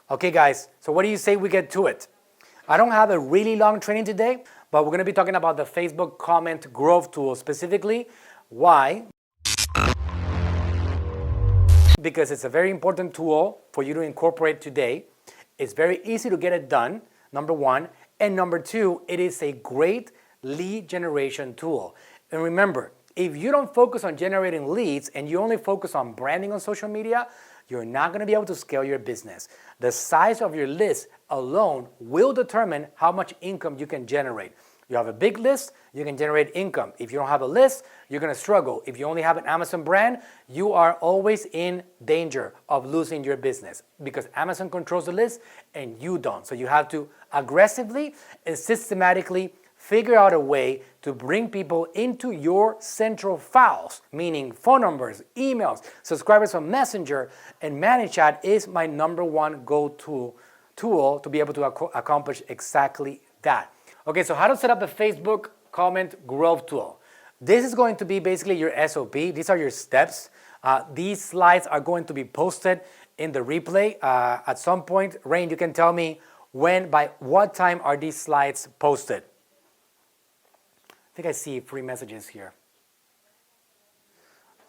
Okay guys, so what do you say we get to it? I don't have a really long training today, but we're going to be talking about the Facebook comment growth tool specifically. Why? Because it's a very important tool for you to incorporate today. It's very easy to get it done, number one. And number two, it is a great lead generation tool. And remember, if you don't focus on generating leads and you only focus on branding on social media, you're not going to be able to scale your business. The size of your list alone will determine how much income you can generate. You have a big list, you can generate income. If you don't have a list, you're going to struggle. If you only have an Amazon brand, you are always in danger of losing your business because Amazon controls the list and you don't. So you have to aggressively and systematically figure out a way to bring people into your central files, meaning phone numbers, emails, subscribers on Messenger, and ManyChat is my number one go-to tool to be able to accomplish exactly that. Okay, so how to set up a Facebook comment growth tool. This is going to be basically your SOP. These are your steps. These slides are going to be posted in the replay at some point. Rain, you can tell me when, by what time are these slides posted? I think I see 3 messages here.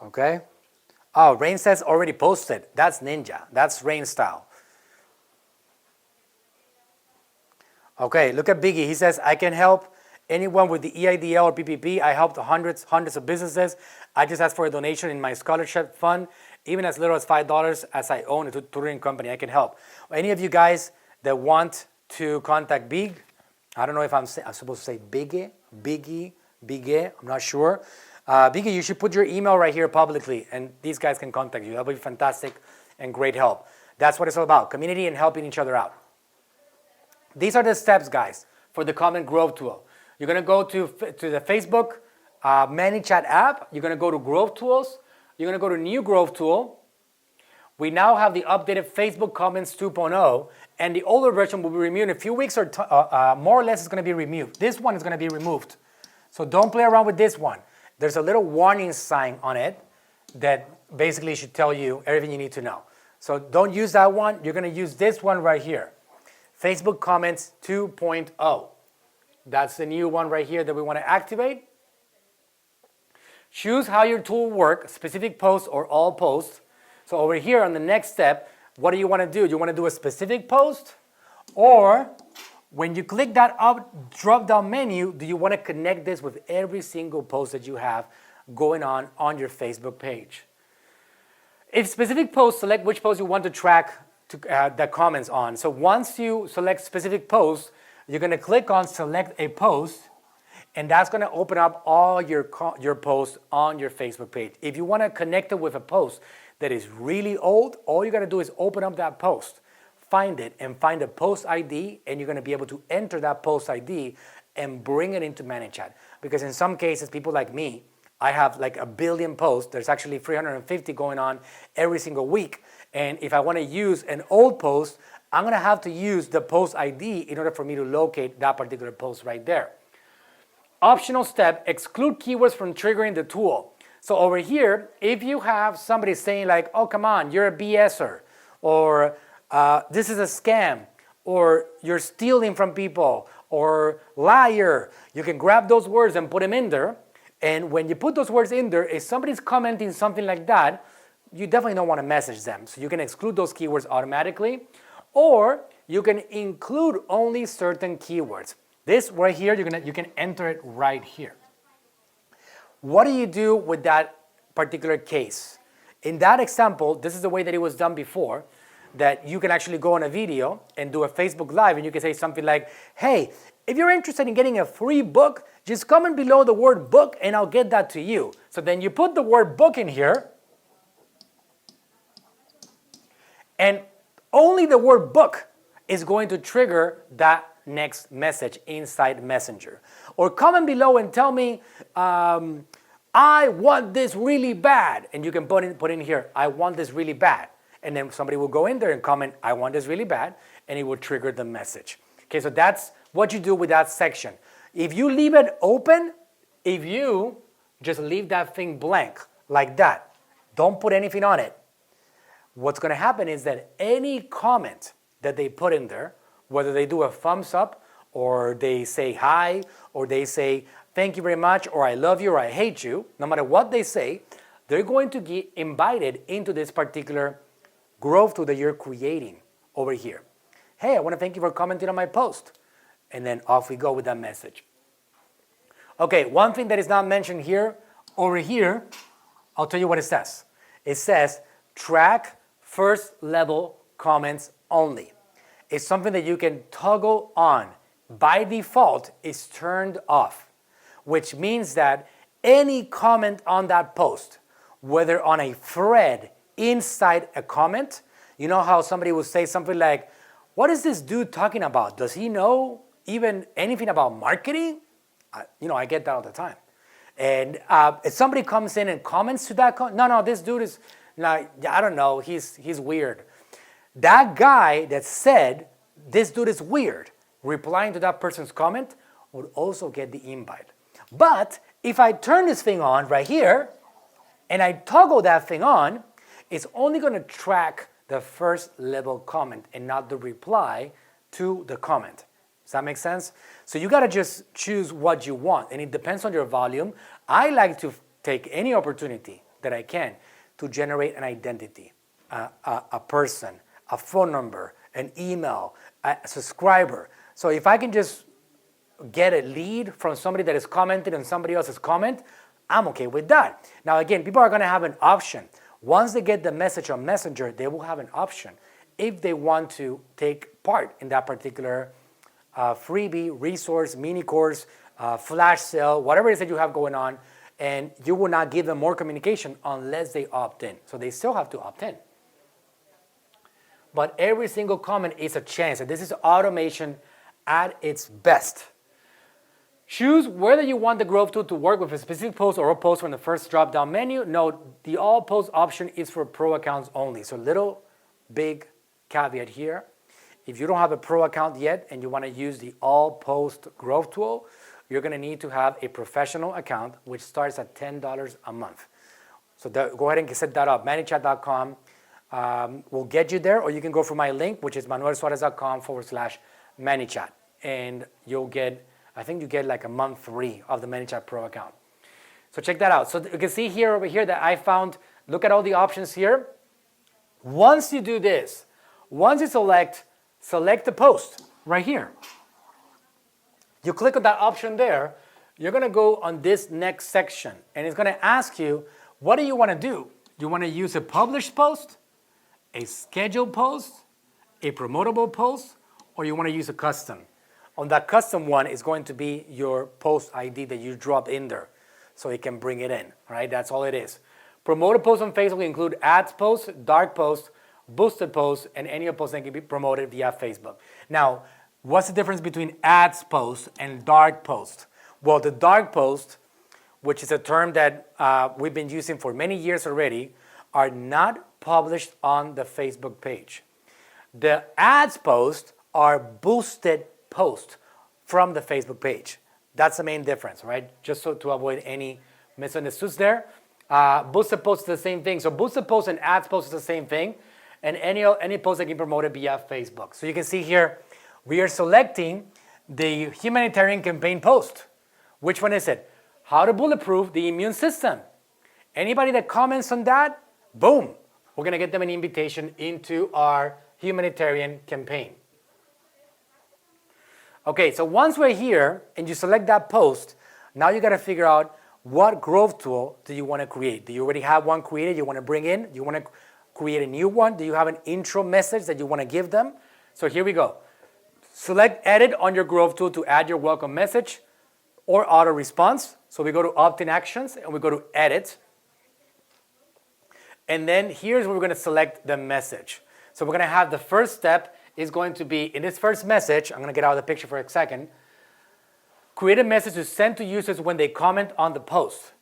Okay. Oh, Rain says already posted. That's ninja. That's Rain style. Okay, look at Biggie. He says, I can help anyone with the EIDL or PPP. I helped hundreds of businesses. I just asked for a donation in my scholarship fund, even as little as $5 as I own a tutoring company. I can help. Any of you guys that want to contact Big, I don't know if I'm supposed to say Biggie, I'm not sure. Biggie, you should put your email right here publicly and these guys can contact you. That would be fantastic and great help. That's what it's all about, community and helping each other out. These are the steps, guys, for the comment growth tool. You're going to go to the Facebook ManyChat app. You're going to go to growth tools. You're going to go to new growth tool. We now have the updated Facebook comments 2.0, and the older version will be removed in a few weeks or more or less it's going to be removed. This one is going to be removed. So don't play around with this one. There's a little warning sign on it that basically should tell you everything you need to know. So don't use that one. You're going to use this one right here. Facebook Comments 2.0. That's the new one right here that we want to activate. Choose how your tool works, specific posts or all posts. So over here on the next step, what do you want to do? You want to do a specific post? Or when you click that up drop-down menu, do you want to connect this with every single post that you have going on your Facebook page? If specific posts, select which post you want to track the comments on. So once you select specific posts, you're going to click on select a post, and that's going to open up all your posts on your Facebook page. If you want to connect it with a post that is really old, all you got to do is open up that post, find it, and find a post ID, and you're going to be able to enter that post ID and bring it into ManyChat. Because in some cases, people like me, I have like 1 billion posts. There's actually 350 going on every single week. And if I want to use an old post, I'm going to have to use the post ID in order for me to locate that particular post right there. Optional step, exclude keywords from triggering the tool. So over here, if you have somebody saying like, oh, come on, you're a BSer, or this is a scam, or you're stealing from people, or liar, you can grab those words and put them in there. And when you put those words in there, if somebody's commenting something like that, you definitely don't want to message them. So you can exclude those keywords automatically, or you can include only certain keywords. This right here, you can enter it right here. What do you do with that particular case? In that example, this is the way that it was done before, that you can actually go on a video and do a Facebook Live, and you can say something like, hey, if you're interested in getting a free book, just comment below the word book and I'll get that to you. So then you put the word book in here, and only the word book is going to trigger that next message inside Messenger. Or comment below and tell me, I want this really bad. And you can put in here, I want this really bad. And then somebody will go in there and comment, I want this really bad, and it will trigger the message. Okay, so that's what you do with that section. If you leave it open, if you just leave that thing blank like that, don't put anything on it, what's going to happen is that any comment that they put in there, whether they do a thumbs up, or they say hi, or they say thank you very much, or I love you, or I hate you, no matter what they say, they're going to get invited into this particular growth tool that you're creating over here. Hey, I want to thank you for commenting on my post. And then off we go with that message. Okay, one thing that is not mentioned here, over here, I'll tell you what it says. It says track first level comments only. It's something that you can toggle on. By default, it's turned off, which means that any comment on that post, whether on a thread inside a comment, you know how somebody will say something like, what is this dude talking about? Does he know even anything about marketing? I get that all the time. And if somebody comes in and comments to that, no, this dude is, I don't know, he's weird. That guy that said, this dude is weird, replying to that person's comment, would also get the invite. But if I turn this thing on right here, and I toggle that thing on, it's only going to track the first level comment and not the reply to the comment. Does that make sense? So you got to just choose what you want, and it depends on your volume. I like to take any opportunity that I can to generate an identity, a person, a phone number, an email, a subscriber. So if I can just get a lead from somebody that is commenting on somebody else's comment, I'm okay with that. Now again, people are going to have an option. Once they get the message on Messenger, they will have an option if they want to take part in that particular freebie, resource, mini course, flash sale, whatever it is that you have going on, and you will not give them more communication unless they opt in. So they still have to opt in. But every single comment is a chance, and this is automation at its best. Choose whether you want the growth tool to work with a specific post or a post from the first drop-down menu. Note, the all post option is for pro accounts only. So little big caveat here. If you don't have a pro account yet and you want to use the all post growth tool, you're going to need to have a professional account, which starts at $10 a month. So go ahead and set that up. ManyChat.com will get you there, or you can go for my link, which is manuelsuarez.com/ManyChat. And you'll get, I think you get like a month free of the ManyChat Pro account. So check that out. So you can see here over here that I found, look at all the options here. Once you do this, once you select the post right here. You click on that option there, you're going to go on this next section, and it's going to ask you, what do you want to do? You want to use a published post, a scheduled post, a promotable post, or you want to use a custom? On that custom one is going to be your post ID that you drop in there, so it can bring it in, right? That's all it is. Promoted posts on Facebook include ads posts, dark posts, boosted posts, and any post that can be promoted via Facebook. Now, what's the difference between ads post and dark post? Well, the dark post, which is a term that we've been using for many years already, are not published on the Facebook page. The ads posts are boosted posts from the Facebook page. That's the main difference, right? Just so to avoid any misunderstandings there. Boosted posts is the same thing. So boosted posts and ads posts is the same thing. And any post that can be promoted via Facebook. So you can see here, we are selecting the humanitarian campaign post. Which one is it? How to bulletproof the immune system. Anybody that comments on that, boom, we're going to get them an invitation into our humanitarian campaign. Okay, so once we're here and you select that post, now you got to figure out what growth tool do you want to create. Do you already have one created you want to bring in? Do you want to create a new one? Do you have an intro message that you want to give them? So here we go. Select edit on your growth tool to add your welcome message or auto response. So we go to opt-in actions and we go to edit. And then here's where we're going to select the message. So we're going to have the first step is going to be, in this first message, I'm going to get out of the picture for a second, create a message to send to users when they comment on the post.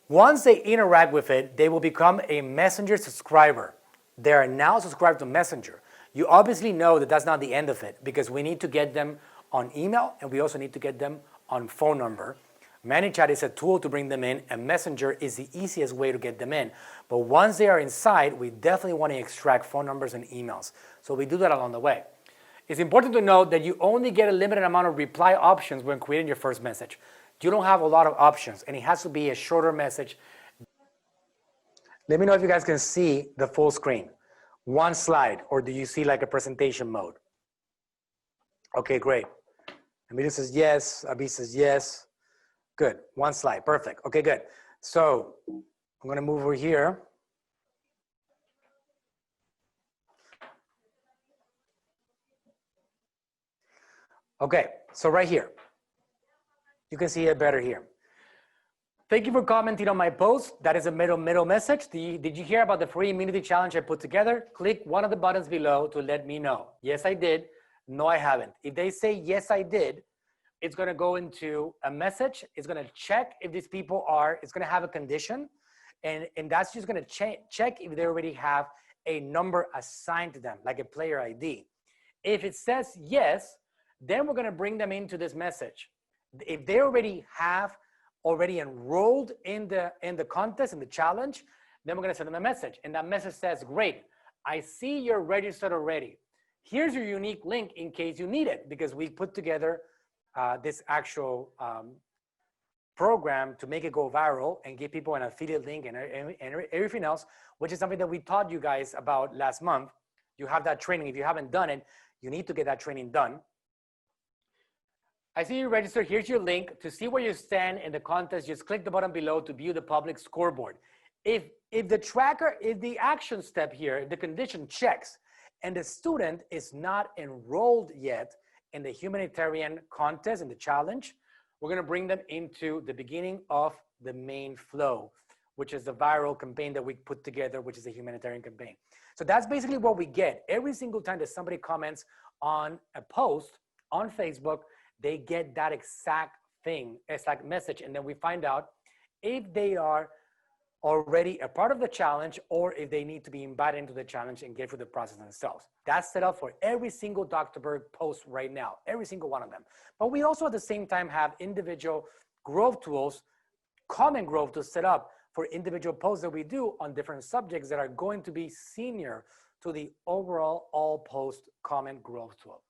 Once they interact with it, they will become a Messenger subscriber. They are now subscribed to Messenger. You obviously know that that's not the end of it because we need to get them on email and we also need to get them on phone number ManyChat is a tool to bring them in, and Messenger is the easiest way to get them in. But once they are inside, we definitely want to extract phone numbers and emails. So we do that along the way. It's important to note that you only get a limited amount of reply options when creating your first message. You don't have a lot of options, and it has to be a shorter message. Let me know if you guys can see the full screen. One slide, or do you see like a presentation mode? Okay, great. Emilio says yes, Abi says yes. Good, one slide, perfect. Okay, good. So I'm gonna move over here. Okay, so right here. You can see it better here. Thank you for commenting on my post. That is a middle message. Did you hear about the free immunity challenge I put together? Click one of the buttons below to let me know. Yes, I did. No, I haven't. If they say yes, I did, it's going to go into a message. It's going to check if these people are, it's going to have a condition. And that's just going to check if they already have a number assigned to them, like a player ID. If it says yes, then we're going to bring them into this message. If they already enrolled in the contest, in the challenge, then we're going to send them a message. And that message says, great, I see you're registered already. Here's your unique link in case you need it, because we put together this actual program to make it go viral and give people an affiliate link and everything else, which is something that we taught you guys about last month. You have that training. If you haven't done it, you need to get that training done. I see you registered. Here's your link. To see where you stand in the contest, just click the button below to view the public scoreboard. If the action step here, if the condition checks and the student is not enrolled yet in the humanitarian contest, in the challenge, we're going to bring them into the beginning of the main flow, which is the viral campaign that we put together, which is a humanitarian campaign. So that's basically what we get. Every single time that somebody comments on a post on Facebook, they get that exact thing, exact message. And then we find out if they are already a part of the challenge or if they need to be invited into the challenge and get through the process themselves. That's set up for every single Dr. Berg post right now, every single one of them. But we also at the same time have individual growth tools, common growth tools set up for individual posts that we do on different subjects that are going to be senior to the overall all post common growth tool.